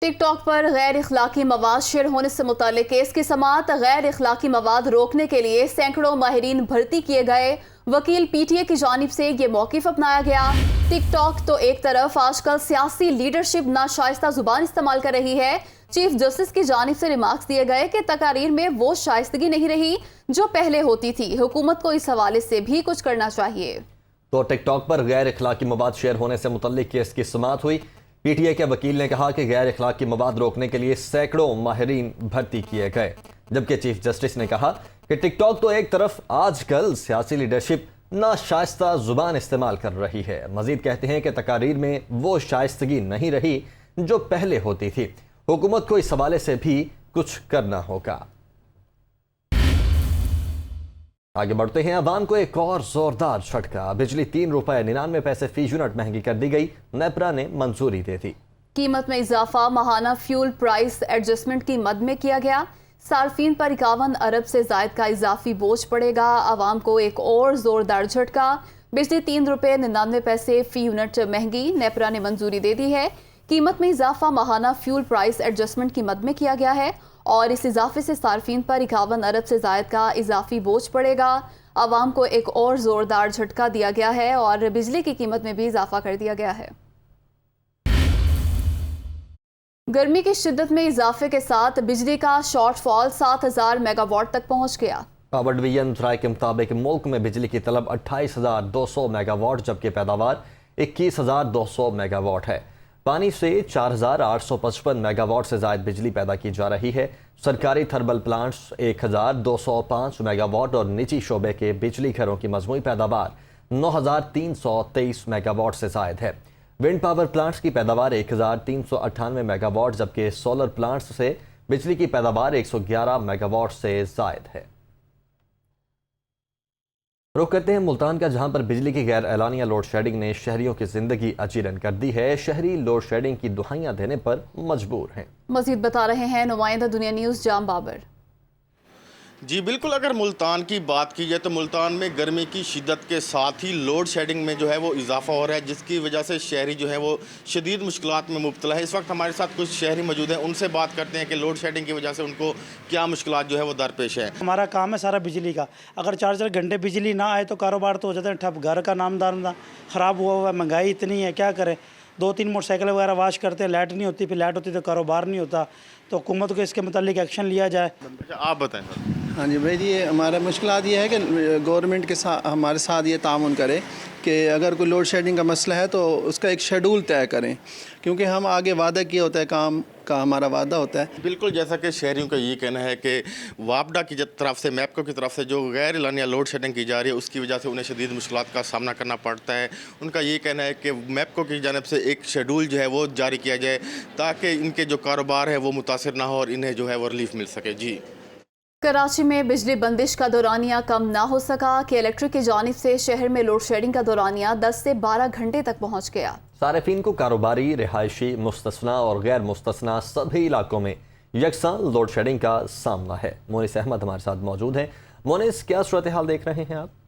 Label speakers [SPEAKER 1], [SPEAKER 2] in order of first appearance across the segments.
[SPEAKER 1] ٹک talk پر غیر اخلاقی مواد شیئر ہونے سے متعلق کیس کی سماعت غیر اخلاقی مواد روکنے کے لیے سینکڑوں ماہرین بھرتی کیے گئے۔ وکیل پی ٹی اے کی جانب سے یہ موقف اپنایا گیا۔ ٹک ٹاک تو ایک طرف آج کل سیاسی لیڈرشپ ناشائستہ زبان استعمال کر رہی ہے، چیف جسٹس کی جانب سے ریمارکس دیے گئے کہ تقاریر میں وہ شائستگی نہیں رہی جو پہلے ہوتی تھی، حکومت کو اس حوالے سے بھی کچھ کرنا چاہیے۔
[SPEAKER 2] تو ٹک ٹاک پر غیر اخلاقی مواد شیئر ہونے سے متعلق کیس کی سماعت ہوئی۔ پی ٹی اے کے وکیل نے کہا کہ غیر اخلاقی مواد روکنے کے لیے سینکڑوں ماہرین بھرتی کیے گئے، جبکہ چیف جسٹس نے کہا کہ ٹک ٹاک تو ایک طرف آج کل سیاسی لیڈرشپ ناشائستہ زبان استعمال کر رہی ہے۔ مزید کہتے ہیں کہ تقاریر میں وہ شائستگی نہیں رہی جو پہلے ہوتی تھی، حکومت کو اس حوالے سے بھی کچھ کرنا ہوگا۔ آگے بڑھتے ہیں، عوام کو ایک اور زوردار جھٹکا، بجلی 3 روپے 99 پیسے فی یونٹ مہنگی کر دی گئی، نیپرا نے منظوری دے دی۔
[SPEAKER 1] قیمت میں اضافہ ماہانہ فیول پرائس ایڈجسٹمنٹ کی مد میں کیا گیا، صارفین پر 51 ارب سے زائد کا اضافی بوجھ پڑے گا، عوام کو ایک اور زوردار جھٹکا، بجلی 3 روپے 99 پیسے فی یونٹ مہنگی، نیپرا نے منظوری دے دی ہے۔ قیمت میں اضافہ ماہانہ فیول پرائس ایڈجسٹمنٹ کی مد میں کیا گیا ہے اور اس اضافے سے صارفین پر 51 ارب سے زائد کا اضافی بوجھ پڑے گا، عوام کو ایک اور زوردار جھٹکا دیا گیا ہے اور بجلی کی قیمت میں بھی اضافہ کر دیا گیا ہے۔ گرمی کی شدت میں اضافے کے ساتھ بجلی کا شارٹ فال 7000 میگا واٹ تک پہنچ گیا۔
[SPEAKER 2] پاور ڈویژن ذرائع کے مطابق ملک میں بجلی کی طلب 28,200 میگا واٹ جبکہ پیداوار 21,200 میگا واٹ ہے۔ پانی سے 4,855 میگا واٹ سے زائد بجلی پیدا کی جا رہی ہے۔ سرکاری تھرمل پلانٹس 1,205 میگا واٹ اور نجی شعبے کے بجلی گھروں کی مجموعی پیداوار 9,323 میگا واٹ سے زائد ہے۔ ونڈ پاور پلانٹس کی پیداوار 1,398 میگا واٹ جبکہ سولر پلانٹس سے بجلی کی پیداوار 111 میگا واٹ سے زائد ہے۔ رخ کرتے ہیں ملتان کا، جہاں پر بجلی کی غیر اعلانیہ لوڈ شیڈنگ نے شہریوں کی زندگی اجیرن کر دی ہے۔ شہری لوڈ شیڈنگ کی دہائیاں دینے پر مجبور ہیں۔
[SPEAKER 1] مزید بتا رہے ہیں نمائندہ دنیا نیوز جام بابر۔
[SPEAKER 3] جی بالکل، اگر ملتان کی بات کی جائے تو ملتان میں گرمی کی شدت کے ساتھ ہی لوڈ شیڈنگ میں جو ہے وہ اضافہ ہو رہا ہے، جس کی وجہ سے شہری جو ہے وہ شدید مشکلات میں مبتلا ہے۔ اس وقت ہمارے ساتھ کچھ شہری موجود ہیں، ان سے بات کرتے ہیں کہ لوڈ شیڈنگ کی وجہ سے ان کو کیا مشکلات جو ہے وہ درپیش ہے۔
[SPEAKER 4] ہمارا کام ہے سارا بجلی کا، اگر 4 گھنٹے بجلی نہ آئے تو کاروبار تو ہو جاتا ہے ٹھپ، گھر کا نامدار خراب ہوا ہے، مہنگائی اتنی ہے، کیا کریں، 2-3 موٹر سائیکل وغیرہ واش کرتے ہیں، لائٹ نہیں ہوتی، پھر لائٹ ہوتی تو کاروبار نہیں ہوتا، تو حکومت کو اس کے متعلق ایکشن لیا جائے۔
[SPEAKER 3] آپ بتائیں سر۔
[SPEAKER 5] ہاں جی بھائی، یہ ہمارا مشکلات یہ ہے کہ گورنمنٹ کے ساتھ ہمارے ساتھ یہ تعاون کرے کہ اگر کوئی لوڈ شیڈنگ کا مسئلہ ہے تو اس کا ایک شیڈول طے کریں، کیونکہ ہم آگے وعدہ کیا ہوتا ہے، کام کا ہمارا وعدہ ہوتا ہے۔
[SPEAKER 3] بالکل، جیسا کہ شہریوں کا یہ کہنا ہے کہ واپڈا کی طرف سے، میپکو کی طرف سے جو غیر اعلانیہ لوڈ شیڈنگ کی جا رہی ہے اس کی وجہ سے انہیں شدید مشکلات کا سامنا کرنا پڑتا ہے۔ ان کا یہ کہنا ہے کہ میپکو کی جانب سے ایک شیڈول جو ہے وہ جاری کیا جائے تاکہ ان کے جو کاروبار ہے وہ متاثر نہ ہو اور انہیں جو ہے وہ ریلیف مل سکے۔ جی،
[SPEAKER 1] کراچی میں بجلی بندش کا دورانیہ کم نہ ہو سکا کہ الیکٹرک کی جانب سے شہر میں لوڈ شیڈنگ کا دورانیہ 10 سے 12 گھنٹے تک پہنچ گیا۔
[SPEAKER 2] صارفین کو کاروباری، رہائشی، مستثنیٰ اور غیر مستثنیٰ سبھی علاقوں میں یکساں لوڈ شیڈنگ کا سامنا ہے۔ مونس احمد ہمارے ساتھ موجود ہیں۔ مونس، کیا صورتحال دیکھ رہے ہیں آپ؟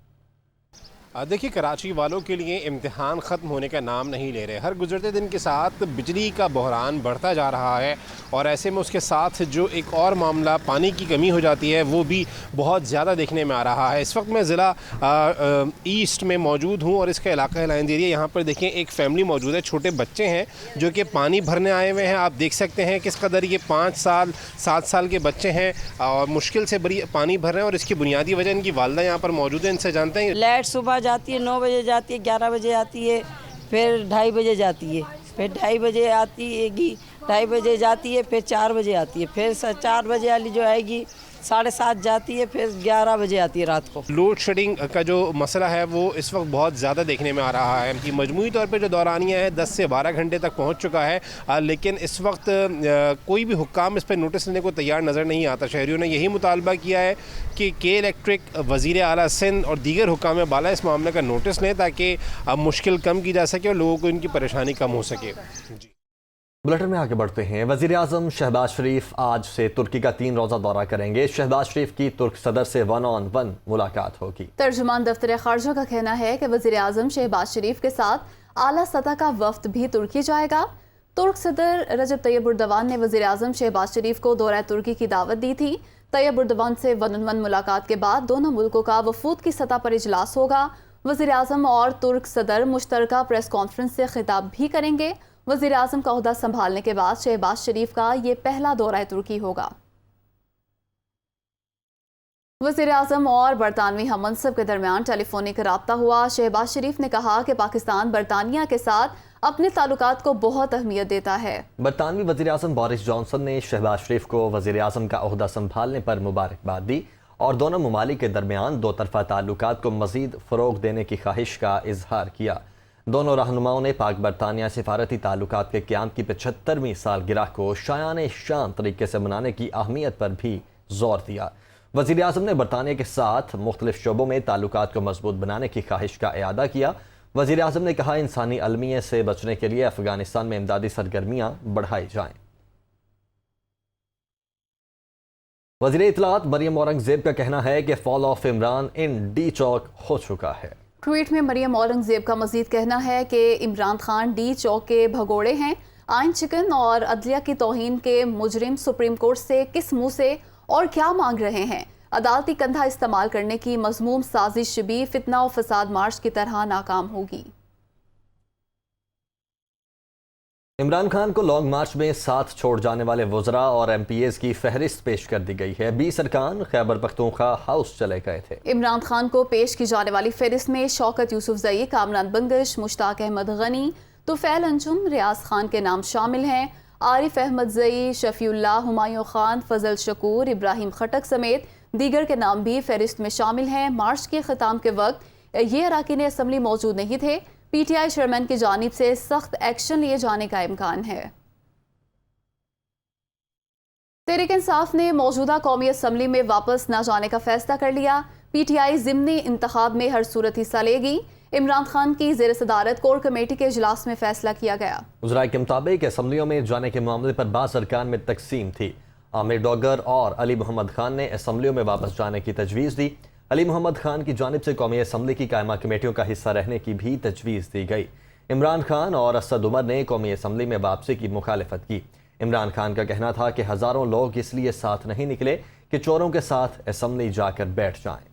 [SPEAKER 6] دیکھیے، کراچی والوں کے لیے امتحان ختم ہونے کا نام نہیں لے رہے۔ ہر گزرتے دن کے ساتھ بجلی کا بحران بڑھتا جا رہا ہے اور ایسے میں اس کے ساتھ جو ایک اور معاملہ پانی کی کمی ہو جاتی ہے وہ بھی بہت زیادہ دیکھنے میں آ رہا ہے۔ اس وقت میں ضلع ایسٹ میں موجود ہوں اور اس کا علاقہ لائن ایریا، یہاں پر دیکھیں ایک فیملی موجود ہے، چھوٹے بچے ہیں جو کہ پانی بھرنے آئے ہوئے ہیں۔ آپ دیکھ سکتے ہیں کس قدر یہ 5 سال 7 سال کے بچے ہیں اور مشکل سے بڑی پانی بھر رہے ہیں، اور اس کی بنیادی وجہ ان کی والدہ یہاں پر موجود ہیں، ان سے جانتے ہیں۔
[SPEAKER 7] لائٹ صبح جاتی ہے 9 بجے جاتی ہے، 11 بجے آتی ہے، پھر 2:30 بجے جاتی ہے، پھر 2:30 بجے آتی ہے گی، 2:30 بجے جاتی ہے، پھر 4 بجے آتی ہے، پھر 4 بجے والی جو آئے گی 7:30 جاتی ہے، پھر 11 بجے آتی ہے رات کو۔
[SPEAKER 6] لوڈ شیڈنگ کا جو مسئلہ ہے وہ اس وقت بہت زیادہ دیکھنے میں آ رہا ہے کہ مجموعی طور پہ جو دورانیہ ہے 10 سے 12 گھنٹے تک پہنچ چکا ہے، لیکن اس وقت کوئی بھی حکام اس پہ نوٹس لینے کو تیار نظر نہیں آتا۔ شہریوں نے یہی مطالبہ کیا ہے کہ کے الیکٹرک، وزیر اعلیٰ سندھ اور دیگر حکام بالا اس معاملے کا نوٹس لیں تاکہ مشکل کم کی جا سکے اور لوگوں کو ان کی پریشانی کم ہو سکے۔ جی،
[SPEAKER 2] بلٹن میں آگے بڑھتے ہیں۔ وزیر اعظم شہباز شریف آج سے ترکی کا 3 روزہ دورہ کریں گے۔ شہباز شریف کی ترک صدر سے 1 on 1 ملاقات ہوگی۔
[SPEAKER 1] ترجمان دفتر خارجہ کا کہنا ہے کہ وزیر اعظم شہباز شریف کے ساتھ اعلیٰ سطح کا وفد بھی ترکی جائے گا۔ ترک صدر رجب طیب اردوان نے وزیر اعظم شہباز شریف کو دورہ ترکی کی دعوت دی تھی۔ طیب اردوان سے ون آن ون ملاقات کے بعد دونوں ملکوں کا وفود کی سطح پر اجلاس ہوگا۔ وزیر اعظم اور ترک صدر مشترکہ پریس کانفرنس سے خطاب بھی کریں گے۔ وزیر اعظم کا عہدہ سنبھالنے کے بعد شہباز شریف کا یہ پہلا دورہ ترکی ہوگا۔ وزیر اعظم اور برطانوی ہم منصب کے درمیان ٹیلی فونک رابطہ ہوا۔ شہباز شریف نے کہا کہ پاکستان برطانیہ کے ساتھ اپنے تعلقات کو بہت اہمیت دیتا ہے۔
[SPEAKER 2] برطانوی وزیر اعظم بورس جانسن نے شہباز شریف کو وزیر اعظم کا عہدہ سنبھالنے پر مبارکباد دی اور دونوں ممالک کے درمیان دو طرفہ تعلقات کو مزید فروغ دینے کی خواہش کا اظہار کیا۔ دونوں رہنماؤں نے پاک برطانیہ سفارتی تعلقات کے قیام کی 75ویں سالگرہ کو شایان شان طریقے سے منانے کی اہمیت پر بھی زور دیا۔ وزیر اعظم نے برطانیہ کے ساتھ مختلف شعبوں میں تعلقات کو مضبوط بنانے کی خواہش کا اعادہ کیا۔ وزیر اعظم نے کہا انسانی المیہ سے بچنے کے لیے افغانستان میں امدادی سرگرمیاں بڑھائی جائیں۔ وزیر اطلاعات مریم اورنگزیب کا کہنا ہے کہ فال آف عمران ان ڈی چوک ہو چکا ہے۔
[SPEAKER 1] ٹویٹ میں مریم اورنگزیب کا مزید کہنا ہے کہ عمران خان ڈی چوک کے بھگوڑے ہیں۔ آئین چکن اور عدلیہ کی توہین کے مجرم سپریم کورٹ سے کس منہ سے اور کیا مانگ رہے ہیں؟ عدالتی کندھا استعمال کرنے کی مذموم سازش بھی فتنہ و فساد مارچ کی طرح ناکام ہوگی۔
[SPEAKER 2] عمران خان کو لانگ مارچ میں ساتھ چھوڑ جانے والے وزراء اور ایم پی ایز کی فہرست پیش کر دی گئی ہے۔ 20 ارکان خیبر پختونخوا ہاؤس چلے گئے تھے۔
[SPEAKER 1] عمران خان کو پیش کی جانے والی فہرست میں شوکت یوسفزئی، کامران بنگش، مشتاق احمد غنی، طفیل انجم، ریاض خان کے نام شامل ہیں۔ عارف احمد زئی، شفیع اللہ، ہمایوں خان، فضل شکور، ابراہیم خٹک سمیت دیگر کے نام بھی فہرست میں شامل ہیں۔ مارچ کے اختتام کے وقت یہ اراکین اسمبلی موجود نہیں تھے۔ پی ٹی آئی چیئرمین کی جانب سے سخت ایکشن لیے جانے کا امکان ہے۔ تحریک انصاف نے موجودہ قومی اسمبلی میں واپس نہ جانے کا فیصلہ کر لیا۔ پی ٹی آئی ضمنی انتخاب میں ہر صورت حصہ لے گی۔ عمران خان کی زیر صدارت کور کمیٹی کے اجلاس میں فیصلہ کیا گیا۔
[SPEAKER 2] وزراء کے مطابق اسمبلیوں میں جانے کے معاملے پر بعض ارکان میں تقسیم تھی۔ عامر ڈوگر اور علی محمد خان نے اسمبلیوں میں واپس جانے کی تجویز دی۔ علی محمد خان کی جانب سے قومی اسمبلی کی قائمہ کمیٹیوں کا حصہ رہنے کی بھی تجویز دی گئی۔ عمران خان اور اسد عمر نے قومی اسمبلی میں واپسی کی مخالفت کی۔ عمران خان کا کہنا تھا کہ ہزاروں لوگ اس لیے ساتھ نہیں نکلے کہ چوروں کے ساتھ اسمبلی جا کر بیٹھ جائیں۔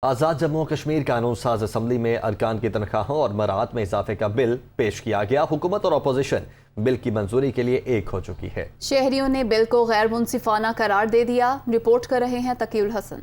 [SPEAKER 2] آزاد جموں و کشمیر قانون ساز اسمبلی میں ارکان کی تنخواہوں اور مراعات میں اضافے کا بل پیش کیا گیا۔ حکومت اور اپوزیشن بل کی منظوری کے لیے ایک ہو چکی ہے۔
[SPEAKER 1] شہریوں نے بل کو غیر منصفانہ قرار دے دیا۔ رپورٹ کر رہے ہیں تقی الحسن۔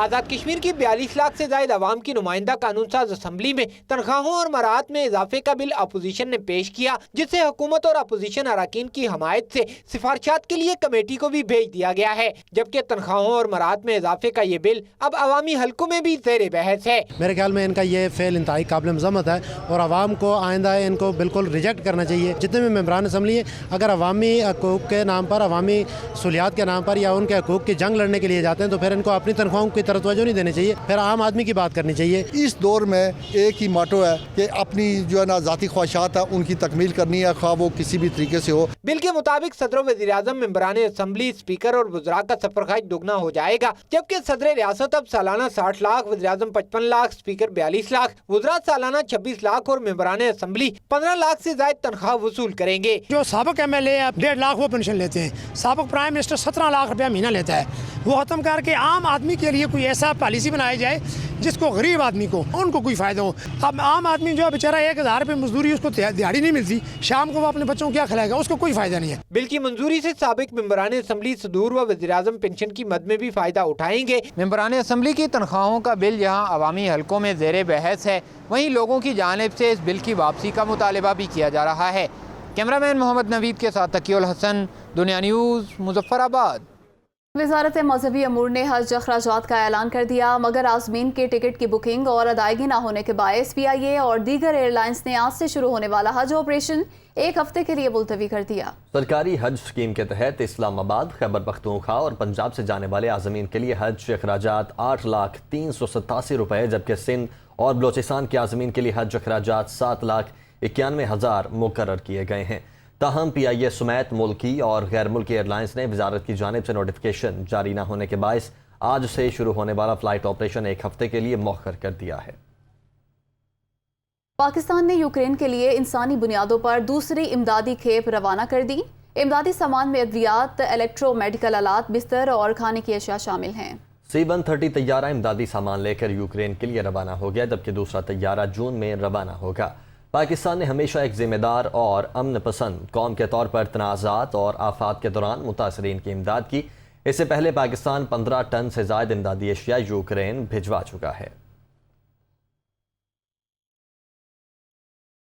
[SPEAKER 8] آزاد کشمیر کی 42 لاکھ سے زائد عوام کی نمائندہ قانون ساز اسمبلی میں تنخواہوں اور مراعات میں اضافے کا بل اپوزیشن نے پیش کیا، جس سے حکومت اور اپوزیشن اراکین کی حمایت سے سفارشات کے لیے کمیٹی کو بھی بھیج دیا گیا ہے، جبکہ تنخواہوں اور مراعات میں اضافے کا یہ بل اب عوامی حلقوں میں بھی زیر بحث ہے۔
[SPEAKER 9] میرے خیال میں ان کا یہ فعل انتہائی قابل مذمت ہے اور عوام کو آئندہ ان کو بالکل ریجیکٹ کرنا چاہیے۔ جتنے بھی ممبران اسمبلی ہیں، اگر عوامی حقوق کے نام پر، عوامی سہولیات کے نام پر یا ان کے حقوق کی جنگ لڑنے کے لیے جاتے ہیں تو پھر ان کو اپنی تنخواہوں کی طرف توجہ نہیں دینے چاہیے، پھر عام آدمی کی بات کرنی چاہیے۔
[SPEAKER 10] اس دور میں ایک ہی موٹو ہے کہ اپنی جو ہے نا ذاتی خواہشات ہیں ان کی تکمیل کرنی ہے، خواہ وہ کسی بھی طریقے سے ہو۔
[SPEAKER 8] بل کے مطابق صدر و وزیر اعظم، ممبران اسمبلی، اسپیکر اور وزراء کا سفر خرچ دگنا ہو جائے گا، جبکہ صدر ریاست اب سالانہ 60 لاکھ، وزیر اعظم 55 لاکھ، اسپیکر 42 لاکھ، وزراء سالانہ 26 لاکھ اور ممبران اسمبلی 15 لاکھ سے زائد تنخواہ وصول کریں گے۔
[SPEAKER 9] جو سابق ایم ایل اے 1.5 لاکھ وہ پینشن لیتے ہیں، سابق پرائم منسٹر 17 لاکھ روپیہ مہینہ لیتا ہے، وہ ختم کر کے عام آدمی کے لیے کوئی ایسا پالیسی بنائی جائے جس کو غریب آدمی کو ان کو کوئی فائدہ ہو۔ اب عام آدمی جو ہے بیچارہ 1000 روپے مزدوری، اس کو دیہڑی نہیں ملتی، شام کو وہ اپنے بچوں کو کیا کھلائے گا، اس کو کوئی فائدہ نہیں ہے۔
[SPEAKER 8] بل کی منظوری سے سابق ممبران اسمبلی صدور و وزیر اعظم پنشن کی مد میں بھی فائدہ اٹھائیں گے۔ ممبران اسمبلی کی تنخواہوں کا بل جہاں عوامی حلقوں میں زیر بحث ہے، وہیں لوگوں کی جانب سے اس بل کی واپسی کا مطالبہ بھی کیا جا رہا ہے۔ کیمرہ مین محمد نوید کے ساتھ تقی الحسن، دنیا نیوز، مظفر آباد۔
[SPEAKER 1] وزارت مذہبی امور نے حج اخراجات کا اعلان کر دیا، مگر عازمین کے ٹکٹ کی بکنگ اور ادائیگی نہ ہونے کے باعث پی آئی اے اور دیگر ایئر لائنز نے آج سے شروع ہونے والا حج آپریشن ایک ہفتے کے لیے ملتوی کر دیا۔
[SPEAKER 2] سرکاری حج اسکیم کے تحت اسلام آباد، خیبر پختونخوا اور پنجاب سے جانے والے عازمین کے لیے حج اخراجات 8,387,000 روپے، جبکہ سندھ اور بلوچستان کے عازمین کے لیے حج اخراجات 7,91,000 مقرر کیے گئے ہیں۔ تاہم پی آئی اے سمیت ملکی اور غیر ملکی ایئر لائنز نے وزارت کی جانب سے نوٹیفیکیشن جاری نہ ہونے کے باعث آج سے شروع ہونے والا فلائٹ آپریشن ایک ہفتے کے لیے مؤخر کر دیا ہے۔
[SPEAKER 1] پاکستان نے یوکرین کے لیے انسانی بنیادوں پر دوسری امدادی کھیپ روانہ کر دی۔ امدادی سامان میں ادویات، الیکٹرو میڈیکل آلات، بستر اور کھانے کی اشیاء شامل ہیں۔ C-130 طیارہ امدادی سامان لے کر یوکرین کے لیے روانہ ہو گیا، جبکہ دوسرا طیارہ جون میں روانہ ہوگا۔ پاکستان نے ہمیشہ ایک ذمہ دار اور امن پسند قوم کے طور پر تنازعات اور آفات کے دوران متاثرین کی امداد کی۔ اس سے پہلے پاکستان 15 ٹن سے زائد امدادی اشیاء یوکرین بھجوا چکا ہے۔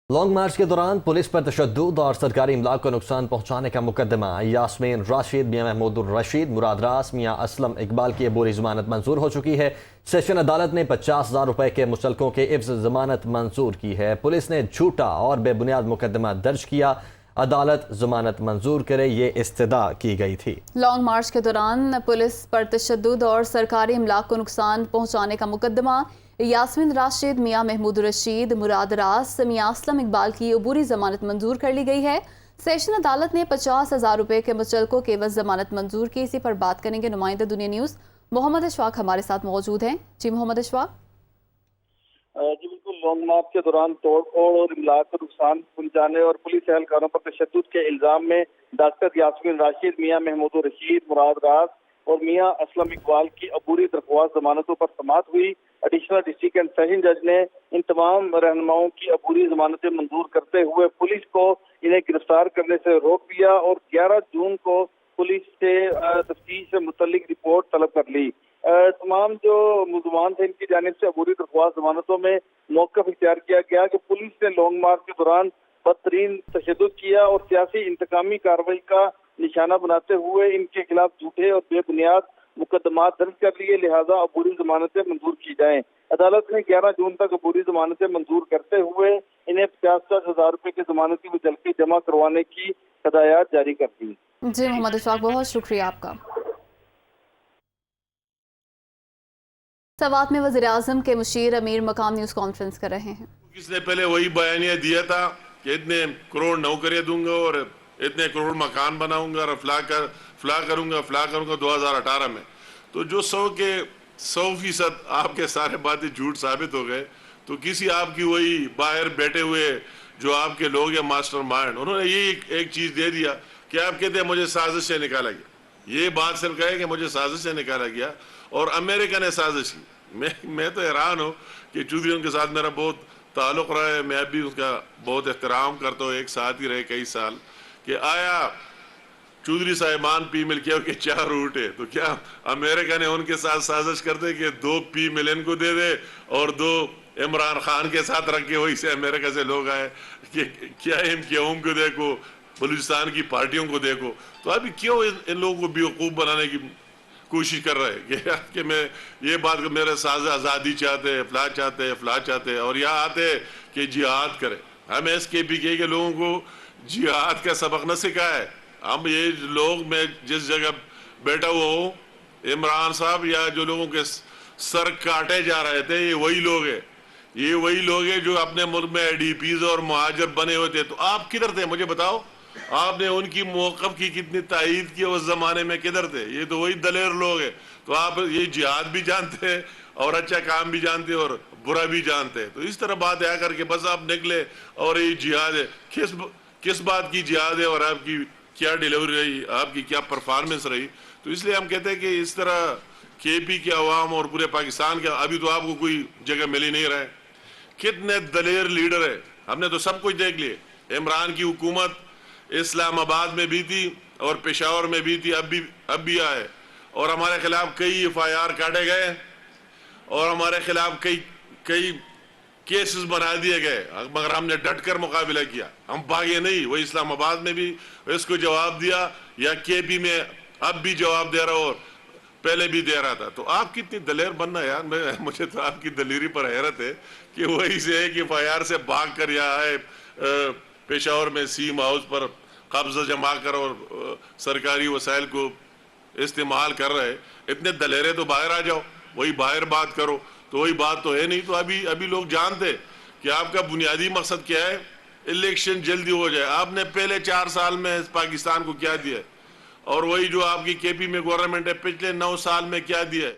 [SPEAKER 1] لانگ مارچ کے دوران پولیس پر تشدد اور سرکاری املاک کو نقصان پہنچانے کا مقدمہ یاسمین راشد، میاں محمود الرشید، مراد راس، میاں اسلم اقبال کی عبوری ضمانت منظور ہو چکی ہے۔ سیشن عدالت نے 50,000 روپے کے مستحقوں کے عوض ضمانت منظور کی ہے۔ پولیس نے جھوٹا اور بے بنیاد مقدمہ درج کیا، عدالت ضمانت منظور کرے یہ استدعا کی گئی تھی۔ لانگ مارچ کے دوران پولیس پر تشدد اور سرکاری املاک کو نقصان پہنچانے کا مقدمہ یاسمین راشد، میاں محمود الرشید، مراد راس، میاں اسلم اقبال کی عبوری ضمانت منظور کر لی گئی ہے۔ سیشن عدالت نے 50,000 روپے کے مستحقوں کے عوض ضمانت منظور کی۔ اسی پر بات کریں گے نمائندہ دنیا نیوز محمد اشفاق ہمارے ساتھ موجود ہیں۔ جی محمد اشفاق۔
[SPEAKER 11] جی بالکل، لانگ مارچ کے دوران توڑ پھوڑ اور املاک کو نقصان پہنچانے اور پولیس اہلکاروں پر تشدد کے الزام میں ڈاکٹر یاسمین راشد، میاں محمود الرشید، مراد راس اور میاں اسلم اقبال کی عبوری درخواست ضمانتوں پر سماعت ہوئی۔ ایڈیشنل ڈسٹرکٹ اینڈ سیشن جج نے ان تمام رہنماؤں کی عبوری ضمانتیں منظور کرتے ہوئے پولیس کو انہیں گرفتار کرنے سے روک دیا اور 11 جون کو پولیس سے تفتیش سے متعلق رپورٹ طلب کر لی۔ تمام جو ملزمان تھے ان کی جانب سے عبوری درخواست ضمانتوں میں موقف اختیار کیا گیا کہ پولیس نے لانگ مارچ کے دوران بدترین تشدد کیا اور سیاسی انتقامی کارروائی کا نشانہ بناتے ہوئے ان کے خلاف جھوٹے اور بے بنیاد مقدمات درج کر لیے، لہذا عبوری ضمانتیں منظور کی جائیں۔ عدالت نے 11 جون تک عبوری ضمانتیں منظور کرتے ہوئے انہیں 50,000 روپے کی ضمانتی مجلسی جمع کروانے کی ہدایات جاری کر دی۔
[SPEAKER 1] جی محمد اشفاق، بہت شکریہ آپ کا۔ سوات میں وزیر اعظم کے مشیر امیر مقام نیوز کانفرنس کر رہے ہیں۔
[SPEAKER 12] کس نے پہلے وہی بیانیہ دیا تھا کہ اتنے کروڑ نوکریاں دوں گا اور اتنے کروڑ مکان بناؤں گا اور فلاں کروں گا 2018 میں، تو جو 100% آپ کے سارے باتیں جھوٹ ثابت ہو گئے، تو کسی آپ کی وہی باہر بیٹھے ہوئے جو آپ کے لوگ ہیں ماسٹر مائنڈ، انہوں نے یہی ایک چیز دے دیا کہ آپ کہتے ہیں مجھے سازش سے نکالا گیا۔ یہ بات صرف کہے کہ مجھے سازش سے نکالا گیا اور امریکہ نے سازش کی۔ میں تو حیران ہوں کہ چودھریوں کے ساتھ میرا بہت تعلق رہا ہے، میں اب بھی اس کا بہت احترام کرتا ہوں، ایک ساتھ ہی رہے کئی سال، کہ آیا چودھری صاحبان پی مل کے 4 روٹ ہے، تو کیا امریکہ نے ان کے ساتھ سازش کر دے کہ 2 پی ملن کو دے دے اور 2 عمران خان کے ساتھ رکھ کے وہی سے امریکہ سے لوگ آئے کہ کیا ایم کو دیکھو، بلوچستان کی پارٹیوں کو دیکھو، تو ابھی کیوں ان لوگوں کو بیوقوف بنانے کی کوشش کر رہے کہ میں یہ بات کہ میرے ساز آزادی چاہتے ہیں، فلاں چاہتے ہیں اور یہاں آتے کہ جہاد کرے۔ ہم ایس کے پی کے لوگوں کو جہاد کا سبق نہ سکھایا ہے۔ ہم یہ لوگ، میں جس جگہ بیٹھا ہوا ہوں، عمران صاحب یا جو لوگوں کے سر کاٹے جا رہے تھے، یہ وہی لوگ ہیں جو اپنے ملک میں IDPs اور مہاجر بنے ہوئے تھے۔ تو آپ کدھر تھے مجھے بتاؤ، آپ نے ان کی موقف کی کتنی تائید کی اس زمانے میں، کدھر تھے؟ یہ تو وہی دلیر لوگ ہیں۔ تو آپ یہ جہاد بھی جانتے ہیں اور اچھا کام بھی جانتے ہیں اور برا بھی جانتے ہیں، تو اس طرح بات آ کر کے بس آپ نکلے اور یہ جہاد ہے۔ کس بات کی جہاد ہے اور آپ کی کیا ڈیلیوری رہی، آپ کی کیا پرفارمنس رہی؟ تو اس لیے ہم کہتے ہیں کہ اس طرح KP کے عوام اور پورے پاکستان کے، ابھی تو آپ کو کوئی جگہ مل ہی نہیں رہا ہے۔ کتنے دلیر لیڈر ہیں، ہم نے تو سب کچھ دیکھ لیے۔ عمران کی حکومت اسلام آباد میں بھی تھی اور پشاور میں بھی تھی، اب بھی آئے، اور ہمارے خلاف کئی FIR کاٹے گئے اور ہمارے خلاف کئی کیسز بنا دیے گئے، مگر ہم نے ڈٹ کر مقابلہ کیا، ہم بھاگے نہیں۔ وہ اسلام آباد میں بھی اس کو جواب دیا، یا KP میں اب بھی جواب دے رہا اور پہلے بھی دے رہا تھا۔ تو آپ کتنی دلیر بننا یار، مجھے تو آپ کی دلیری پر حیرت ہے کہ وہی سے ایک FIR سے بھاگ کر یہاں آئے، پشاور میں سیم ہاؤس پر قبضہ جما کر اور سرکاری وسائل کو استعمال کر رہے۔ اتنے دلیرے تو باہر آ جاؤ، وہی باہر بات کرو، تو وہی بات تو ہے نہیں۔ تو ابھی لوگ جانتے کہ آپ کا بنیادی مقصد کیا ہے، الیکشن جلدی ہو جائے۔ آپ نے پہلے 4 سال میں پاکستان کو کیا دیا ہے، اور وہی جو آپ کی KP میں گورنمنٹ ہے پچھلے 9 سال میں کیا دیا ہے۔